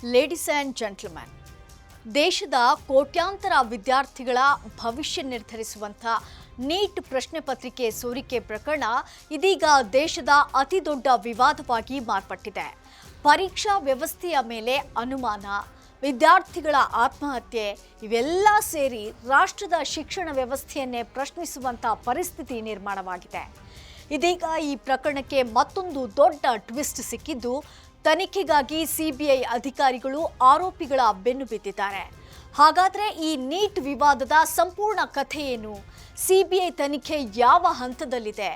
Ladies and gentleman, ದೇಶದ ಕೋಟ್ಯಾಂತರ ವಿದ್ಯಾರ್ಥಿಗಳ ಭವಿಷ್ಯ ನಿರ್ಧರಿಸುವಂಥ ನೀಟ್ ಪ್ರಶ್ನೆ ಪತ್ರಿಕೆ ಸೋರಿಕೆ ಪ್ರಕರಣ ಇದೀಗ ದೇಶದ ಅತಿದೊಡ್ಡ ವಿವಾದವಾಗಿ ಮಾರ್ಪಟ್ಟಿದೆ. ಪರೀಕ್ಷಾ ವ್ಯವಸ್ಥೆಯ ಮೇಲೆ ಅನುಮಾನ, ವಿದ್ಯಾರ್ಥಿಗಳ ಆತ್ಮಹತ್ಯೆ ಇವೆಲ್ಲ ಸೇರಿ ರಾಷ್ಟ್ರದ ಶಿಕ್ಷಣ ವ್ಯವಸ್ಥೆಯನ್ನೇ ಪ್ರಶ್ನಿಸುವಂಥ ಪರಿಸ್ಥಿತಿ ನಿರ್ಮಾಣವಾಗಿದೆ. ಇದೀಗ ಈ ಪ್ರಕರಣಕ್ಕೆ ಮತ್ತೊಂದು ದೊಡ್ಡ ಟ್ವಿಸ್ಟ್ ಸಿಕ್ಕಿದ್ದು, ತನಿಖೆಗಾಗಿ ಸಿಬಿಐ ಅಧಿಕಾರಿಗಳು ಆರೋಪಿಗಳ ಬೆನ್ನು ಬಿದ್ದಿದ್ದಾರೆ. ಹಾಗಾದರೆ ಈ ನೀಟ್ ವಿವಾದದ ಸಂಪೂರ್ಣ ಕಥೆ ಏನು? ಸಿಬಿಐ ತನಿಖೆ ಯಾವ ಹಂತದಲ್ಲಿದೆ?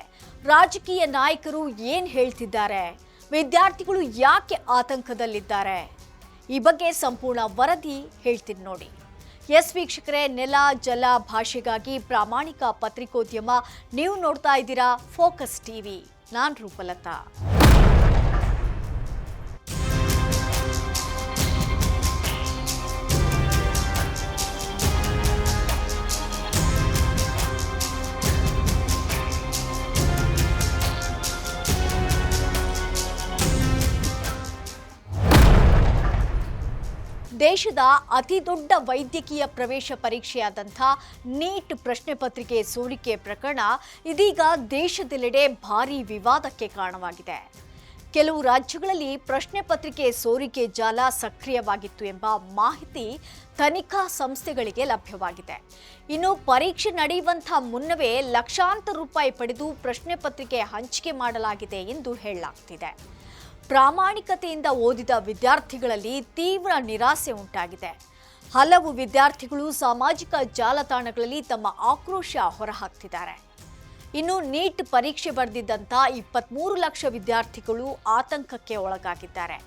ರಾಜಕೀಯ ನಾಯಕರು ಏನು ಹೇಳ್ತಿದ್ದಾರೆ? ವಿದ್ಯಾರ್ಥಿಗಳು ಯಾಕೆ ಆತಂಕದಲ್ಲಿದ್ದಾರೆ? ಈ ಬಗ್ಗೆ ಸಂಪೂರ್ಣ ವರದಿ ಹೇಳ್ತೀನಿ ನೋಡಿ. ಎಸ್ ವೀಕ್ಷಕರೇ, ನೆಲ ಜಲ ಭಾಷೆಗಾಗಿ ಪ್ರಾಮಾಣಿಕ ಪತ್ರಿಕೋದ್ಯಮ. ನೀವು ನೋಡ್ತಾ ಇದ್ದೀರಾ ಫೋಕಸ್ ಟಿವಿ. ನಾನು ರೂಪಲತಾ. ದೇಶದ ಅತಿ ದೊಡ್ಡ ವೈದ್ಯಕೀಯ ಪ್ರವೇಶ ಪರೀಕ್ಷೆಯಾದಂಥ ನೀಟ್ ಪ್ರಶ್ನೆ ಪತ್ರಿಕೆ ಸೋರಿಕೆ ಪ್ರಕರಣ ಇದೀಗ ದೇಶದೆಲ್ಲೆಡೆ ಭಾರೀ ವಿವಾದಕ್ಕೆ ಕಾರಣವಾಗಿದೆ. ಕೆಲವು ರಾಜ್ಯಗಳಲ್ಲಿ ಪ್ರಶ್ನೆ ಪತ್ರಿಕೆ ಸೋರಿಕೆ ಜಾಲ ಸಕ್ರಿಯವಾಗಿತ್ತು ಎಂಬ ಮಾಹಿತಿ ತನಿಖಾ ಸಂಸ್ಥೆಗಳಿಗೆ ಲಭ್ಯವಾಗಿದೆ. ಇನ್ನು ಪರೀಕ್ಷೆ ನಡೆಯುವಂಥ ಮುನ್ನವೇ ಲಕ್ಷಾಂತರ ರೂಪಾಯಿ ಪಡೆದು ಪ್ರಶ್ನೆ ಪತ್ರಿಕೆ ಹಂಚಿಕೆ ಮಾಡಲಾಗಿದೆ ಎಂದು ಹೇಳಲಾಗ್ತಿದೆ. ಪ್ರಾಮಾಣಿಕತೆಯಿಂದ ಓದಿದ ವಿದ್ಯಾರ್ಥಿಗಳಲ್ಲಿ ತೀವ್ರ ನಿರಾಸೆ ಉಂಟಾಗಿದೆ. ಹಲವು ವಿದ್ಯಾರ್ಥಿಗಳು ಸಾಮಾಜಿಕ ಜಾಲತಾಣಗಳಲ್ಲಿ ತಮ್ಮ ಆಕ್ರೋಶ ಹೊರಹಾಕ್ತಿದ್ದಾರೆ. ಇನ್ನು ನೀಟ್ ಪರೀಕ್ಷೆ ಬರೆದಿದ್ದಂಥ 23 ಲಕ್ಷ ವಿದ್ಯಾರ್ಥಿಗಳು ಆತಂಕಕ್ಕೆ ಒಳಗಾಗಿದ್ದಾರೆ.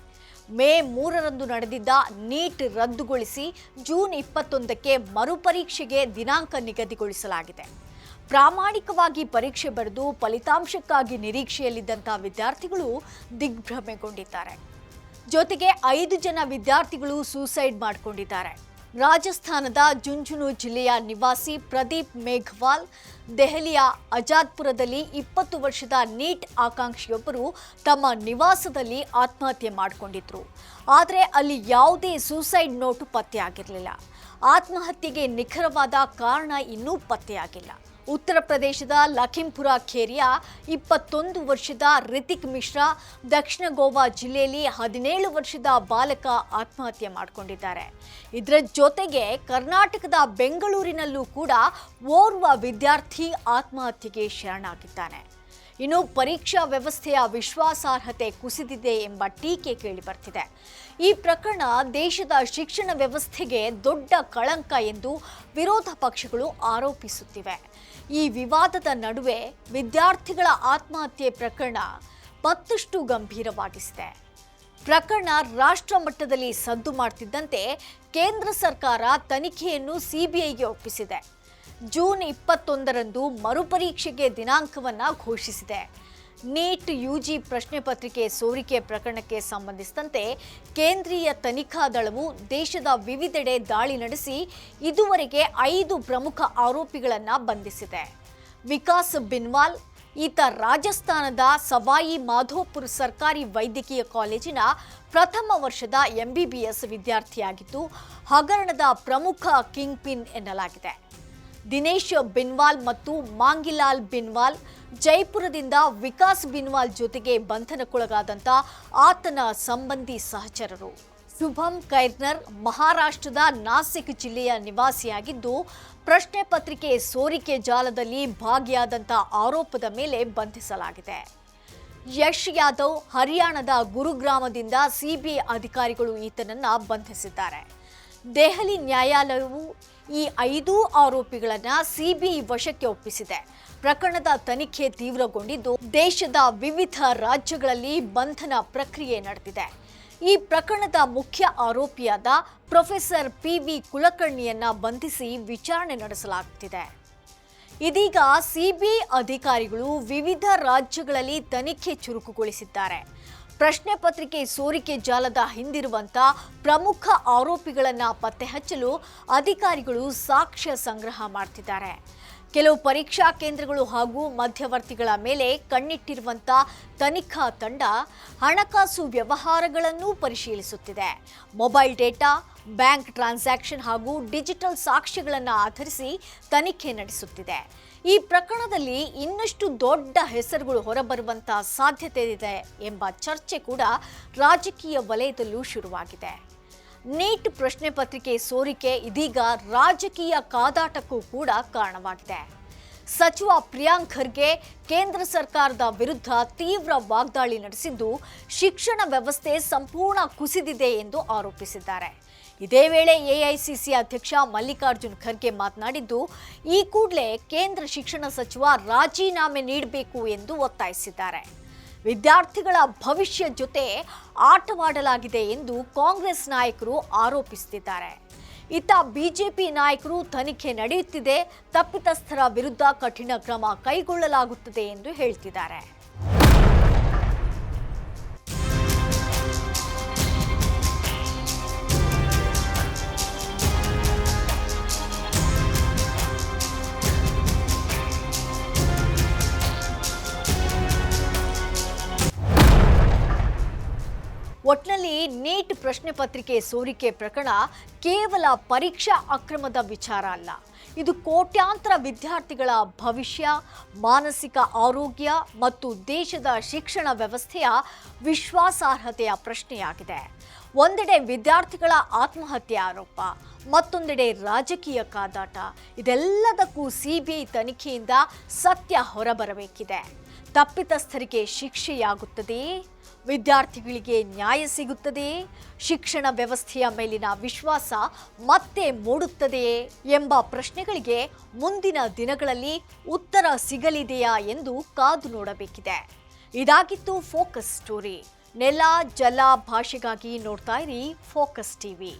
ಮೇ 3ರಂದು ನಡೆದಿದ್ದ ನೀಟ್ ರದ್ದುಗೊಳಿಸಿ ಜೂನ್ 21ಕ್ಕೆ ಮರುಪರೀಕ್ಷೆಗೆ ದಿನಾಂಕ ನಿಗದಿಗೊಳಿಸಲಾಗಿದೆ. ಪ್ರಾಮಾಣಿಕವಾಗಿ ಪರೀಕ್ಷೆ ಬರೆದು ಫಲಿತಾಂಶಕ್ಕಾಗಿ ನಿರೀಕ್ಷೆಯಲ್ಲಿದ್ದಂಥ ವಿದ್ಯಾರ್ಥಿಗಳು ದಿಗ್ಭ್ರಮೆಗೊಂಡಿದ್ದಾರೆ. ಜೊತೆಗೆ 5 ಜನ ವಿದ್ಯಾರ್ಥಿಗಳು ಸೂಸೈಡ್ ಮಾಡಿಕೊಂಡಿದ್ದಾರೆ. ರಾಜಸ್ಥಾನದ ಜುಂಜುನು ಜಿಲ್ಲೆಯ ನಿವಾಸಿ ಪ್ರದೀಪ್ ಮೇಘವಾಲ್, ದೆಹಲಿಯ ಆಜಾದ್ಪುರದಲ್ಲಿ 20 ವರ್ಷದ ನೀಟ್ ಆಕಾಂಕ್ಷಿಯೊಬ್ಬರು ತಮ್ಮ ನಿವಾಸದಲ್ಲಿ ಆತ್ಮಹತ್ಯೆ ಮಾಡಿಕೊಂಡಿದ್ರು. ಆದರೆ ಅಲ್ಲಿ ಯಾವುದೇ ಸೂಸೈಡ್ ನೋಟು ಪತ್ತೆಯಾಗಿರಲಿಲ್ಲ. ಆತ್ಮಹತ್ಯೆಗೆ ನಿಖರವಾದ ಕಾರಣ ಇನ್ನೂ ಪತ್ತೆಯಾಗಿಲ್ಲ. ಉತ್ತರ ಪ್ರದೇಶದ ಲಖೀಂಪುರ ಖೇರಿಯ 21 ವರ್ಷದ ರಿತಿಕ್ ಮಿಶ್ರಾ, ದಕ್ಷಿಣ ಗೋವಾ ಜಿಲ್ಲೆಯಲ್ಲಿ 17 ವರ್ಷದ ಬಾಲಕ ಆತ್ಮಹತ್ಯೆ ಮಾಡಿಕೊಂಡಿದ್ದಾರೆ. ಇದರ ಜೊತೆಗೆ ಕರ್ನಾಟಕದ ಬೆಂಗಳೂರಿನಲ್ಲೂ ಕೂಡ ಓರ್ವ ವಿದ್ಯಾರ್ಥಿ ಆತ್ಮಹತ್ಯೆಗೆ ಶರಣಾಗಿದ್ದಾನೆ. ಇನ್ನು ಪರೀಕ್ಷಾ ವ್ಯವಸ್ಥೆಯ ವಿಶ್ವಾಸಾರ್ಹತೆ ಕುಸಿದಿದೆ ಎಂಬ ಟೀಕೆ ಕೇಳಿಬರ್ತಿದೆ. ಈ ಪ್ರಕರಣ ದೇಶದ ಶಿಕ್ಷಣ ವ್ಯವಸ್ಥೆಗೆ ದೊಡ್ಡ ಕಳಂಕ ಎಂದು ವಿರೋಧ ಪಕ್ಷಗಳು ಆರೋಪಿಸುತ್ತಿವೆ. ಈ ವಿವಾದದ ನಡುವೆ ವಿದ್ಯಾರ್ಥಿಗಳ ಆತ್ಮಹತ್ಯೆ ಪ್ರಕರಣ ಮತ್ತಷ್ಟು ಗಂಭೀರವಾಗಿಸಿದೆ. ಪ್ರಕರಣ ರಾಷ್ಟ್ರ ಮಟ್ಟದಲ್ಲಿ ಸದ್ದು ಮಾಡ್ತಿದ್ದಂತೆ ಕೇಂದ್ರ ಸರ್ಕಾರ ತನಿಖೆಯನ್ನು ಸಿಬಿಐಗೆ ಒಪ್ಪಿಸಿದೆ. ಜೂನ್ 21ರಂದು ಮರುಪರೀಕ್ಷೆಗೆ ದಿನಾಂಕವನ್ನು ಘೋಷಿಸಿದೆ. ನೀಟ್ ಯುಜಿ ಪ್ರಶ್ನೆ ಪತ್ರಿಕೆ ಸೋರಿಕೆ ಪ್ರಕರಣಕ್ಕೆ ಸಂಬಂಧಿಸಿದಂತೆ ಕೇಂದ್ರೀಯ ತನಿಖಾ ದಳವು ದೇಶದ ವಿವಿಧೆಡೆ ದಾಳಿ ನಡೆಸಿ ಇದುವರೆಗೆ 5 ಪ್ರಮುಖ ಆರೋಪಿಗಳನ್ನು ಬಂಧಿಸಿದೆ. ವಿಕಾಸ್ ಬಿನ್ವಾಲ್ ಈತ ರಾಜಸ್ಥಾನದ ಸವಾಯಿ ಮಾಧೋಪುರ್ ಸರ್ಕಾರಿ ವೈದ್ಯಕೀಯ ಕಾಲೇಜಿನ ಪ್ರಥಮ ವರ್ಷದ MBBS ವಿದ್ಯಾರ್ಥಿಯಾಗಿದ್ದು ಹಗರಣದ ಪ್ರಮುಖ ಕಿಂಗ್ ಪಿನ್ ಎನ್ನಲಾಗಿದೆ. ದಿನೇಶ್ ಬಿನ್ವಾಲ್ ಮತ್ತು ಮಾಂಗಿಲಾಲ್ ಬಿನ್ವಾಲ್ ಜೈಪುರದಿಂದ ವಿಕಾಸ್ ಬಿನ್ವಾಲ್ ಜೊತೆಗೆ ಬಂಧನಕ್ಕೊಳಗಾದಂಥ ಆತನ ಸಂಬಂಧಿ ಸಹಚರರು. ಶುಭಂ ಕೈರ್ನರ್ ಮಹಾರಾಷ್ಟ್ರದ ನಾಸಿಕ್ ಜಿಲ್ಲೆಯ ನಿವಾಸಿಯಾಗಿದ್ದು ಪ್ರಶ್ನೆ ಪತ್ರಿಕೆ ಸೋರಿಕೆ ಜಾಲದಲ್ಲಿ ಭಾಗಿಯಾದಂಥ ಆರೋಪದ ಮೇಲೆ ಬಂಧಿಸಲಾಗಿದೆ. ಯಶ್ ಯಾದವ್ ಹರಿಯಾಣದ ಗುರುಗ್ರಾಮದಿಂದ ಸಿಬಿಐ ಅಧಿಕಾರಿಗಳು ಈತನನ್ನು ಬಂಧಿಸಿದ್ದಾರೆ. ದೆಹಲಿ ನ್ಯಾಯಾಲಯವು ಈ 5 ಆರೋಪಿಗಳನ್ನು ಸಿಬಿಐ ವಶಕ್ಕೆ ಒಪ್ಪಿಸಿದೆ. ಪ್ರಕರಣದ ತನಿಖೆ ತೀವ್ರಗೊಂಡಿದ್ದು ದೇಶದ ವಿವಿಧ ರಾಜ್ಯಗಳಲ್ಲಿ ಬಂಧನ ಪ್ರಕ್ರಿಯೆ ನಡೆದಿದೆ. ಈ ಪ್ರಕರಣದ ಮುಖ್ಯ ಆರೋಪಿಯಾದ ಪ್ರೊಫೆಸರ್ PV ಕುಲಕರ್ಣಿಯನ್ನ ಬಂಧಿಸಿ ವಿಚಾರಣೆ ನಡೆಸಲಾಗುತ್ತಿದೆ. ಇದೀಗ ಸಿಬಿಐ ಅಧಿಕಾರಿಗಳು ವಿವಿಧ ರಾಜ್ಯಗಳಲ್ಲಿ ತನಿಖೆ ಚುರುಕುಗೊಳಿಸಿದ್ದಾರೆ. ಪ್ರಶ್ನೆ ಪತ್ರಿಕೆ ಸೋರಿಕೆ ಜಾಲದ ಹಿಂದಿರುವಂಥ ಪ್ರಮುಖ ಆರೋಪಿಗಳನ್ನು ಪತ್ತೆ ಹಚ್ಚಲು ಅಧಿಕಾರಿಗಳು ಸಾಕ್ಷ್ಯ ಸಂಗ್ರಹ ಮಾಡ್ತಿದ್ದಾರೆ. ಕೆಲವು ಪರೀಕ್ಷಾ ಕೇಂದ್ರಗಳು ಹಾಗೂ ಮಧ್ಯವರ್ತಿಗಳ ಮೇಲೆ ಕಣ್ಣಿಟ್ಟಿರುವಂತ ತನಿಖಾ ತಂಡ ಹಣಕಾಸು ವ್ಯವಹಾರಗಳನ್ನು ಪರಿಶೀಲಿಸುತ್ತಿದೆ. ಮೊಬೈಲ್ ಡೇಟಾ, ಬ್ಯಾಂಕ್ ಟ್ರಾನ್ಸಾಕ್ಷನ್ ಹಾಗೂ ಡಿಜಿಟಲ್ ಸಾಕ್ಷ್ಯಗಳನ್ನು ಆಧರಿಸಿ ತನಿಖೆ ನಡೆಸುತ್ತಿದೆ. ಈ ಪ್ರಕರಣದಲ್ಲಿ ಇನ್ನಷ್ಟು ದೊಡ್ಡ ಹೆಸರುಗಳು ಹೊರಬರುವಂತಹ ಸಾಧ್ಯತೆ ಇದೆ ಎಂಬ ಚರ್ಚೆ ಕೂಡ ರಾಜಕೀಯ ವಲಯದಲ್ಲೂ ಶುರುವಾಗಿದೆ. ನೀಟ್ ಪ್ರಶ್ನೆ ಪತ್ರಿಕೆ ಸೋರಿಕೆ ಇದೀಗ ರಾಜಕೀಯ ಕಾದಾಟಕ್ಕೂ ಕೂಡ ಕಾರಣವಾಗಿದೆ. ಸಚಿವ ಪ್ರಿಯಾಂಕ್ ಖರ್ಗೆ ಕೇಂದ್ರ ಸರ್ಕಾರದ ವಿರುದ್ಧ ತೀವ್ರ ವಾಗ್ದಾಳಿ ನಡೆಸಿದ್ದು ಶಿಕ್ಷಣ ವ್ಯವಸ್ಥೆ ಸಂಪೂರ್ಣ ಕುಸಿದಿದೆ ಎಂದು ಆರೋಪಿಸಿದ್ದಾರೆ. ಇದೇ ವೇಳೆ ಎಐಸಿಸಿ ಅಧ್ಯಕ್ಷ ಮಲ್ಲಿಕಾರ್ಜುನ್ ಖರ್ಗೆ ಮಾತನಾಡಿದ್ದು ಈ ಕೂಡಲೇ ಕೇಂದ್ರ ಶಿಕ್ಷಣ ಸಚಿವ ರಾಜೀನಾಮೆ ನೀಡಬೇಕು ಎಂದು ಒತ್ತಾಯಿಸಿದ್ದಾರೆ. ವಿದ್ಯಾರ್ಥಿಗಳ ಭವಿಷ್ಯ ಜೊತೆ ಆಟವಾಡಲಾಗಿದೆ ಎಂದು ಕಾಂಗ್ರೆಸ್ ನಾಯಕರು ಆರೋಪಿಸುತ್ತಿದ್ದಾರೆ. ಇತ್ತ ಬಿಜೆಪಿ ನಾಯಕರು ತನಿಖೆ ನಡೆಯುತ್ತಿದೆ, ತಪ್ಪಿತಸ್ಥರ ವಿರುದ್ಧ ಕಠಿಣ ಕ್ರಮ ಕೈಗೊಳ್ಳಲಾಗುತ್ತದೆ ಎಂದು ಹೇಳ್ತಿದ್ದಾರೆ. ಒಟ್ನಲ್ಲಿ ನೀಟ್ ಪ್ರಶ್ನೆ ಪತ್ರಿಕೆ ಸೋರಿಕೆ ಪ್ರಕರಣ ಕೇವಲ ಪರೀಕ್ಷಾ ಅಕ್ರಮದ ವಿಚಾರ ಅಲ್ಲ. ಇದು ಕೋಟ್ಯಾಂತರ ವಿದ್ಯಾರ್ಥಿಗಳ ಭವಿಷ್ಯ, ಮಾನಸಿಕ ಆರೋಗ್ಯ ಮತ್ತು ದೇಶದ ಶಿಕ್ಷಣ ವ್ಯವಸ್ಥೆಯ ವಿಶ್ವಾಸಾರ್ಹತೆಯ ಪ್ರಶ್ನೆಯಾಗಿದೆ. ಒಂದೆಡೆ ವಿದ್ಯಾರ್ಥಿಗಳ ಆತ್ಮಹತ್ಯೆ ಆರೋಪ, ಮತ್ತೊಂದೆಡೆ ರಾಜಕೀಯ ಕಾದಾಟ. ಇದೆಲ್ಲದಕ್ಕೂ ಸಿಬಿಐ ತನಿಖೆಯಿಂದ ಸತ್ಯ ಹೊರಬರಬೇಕಿದೆ. ತಪ್ಪಿತಸ್ಥರಿಗೆ ಶಿಕ್ಷೆಯಾಗುತ್ತದೆಯೇ? ವಿದ್ಯಾರ್ಥಿಗಳಿಗೆ ನ್ಯಾಯ ಸಿಗುತ್ತದೆಯೇ? ಶಿಕ್ಷಣ ವ್ಯವಸ್ಥೆಯ ಮೇಲಿನ ವಿಶ್ವಾಸ ಮತ್ತೆ ಮೂಡುತ್ತದೆಯೇ ಎಂಬ ಪ್ರಶ್ನೆಗಳಿಗೆ ಮುಂದಿನ ದಿನಗಳಲ್ಲಿ ಉತ್ತರ ಸಿಗಲಿದೆಯಾ ಎಂದು ಕಾದು ನೋಡಬೇಕಿದೆ. ಇದಾಗಿತ್ತು ಫೋಕಸ್ ಸ್ಟೋರಿ. ನೆಲ, ಜಲ, ಭಾಷೆಗಾಗಿ ನೋಡ್ತಾ ಇರಿ ಫೋಕಸ್ ಟಿವಿ.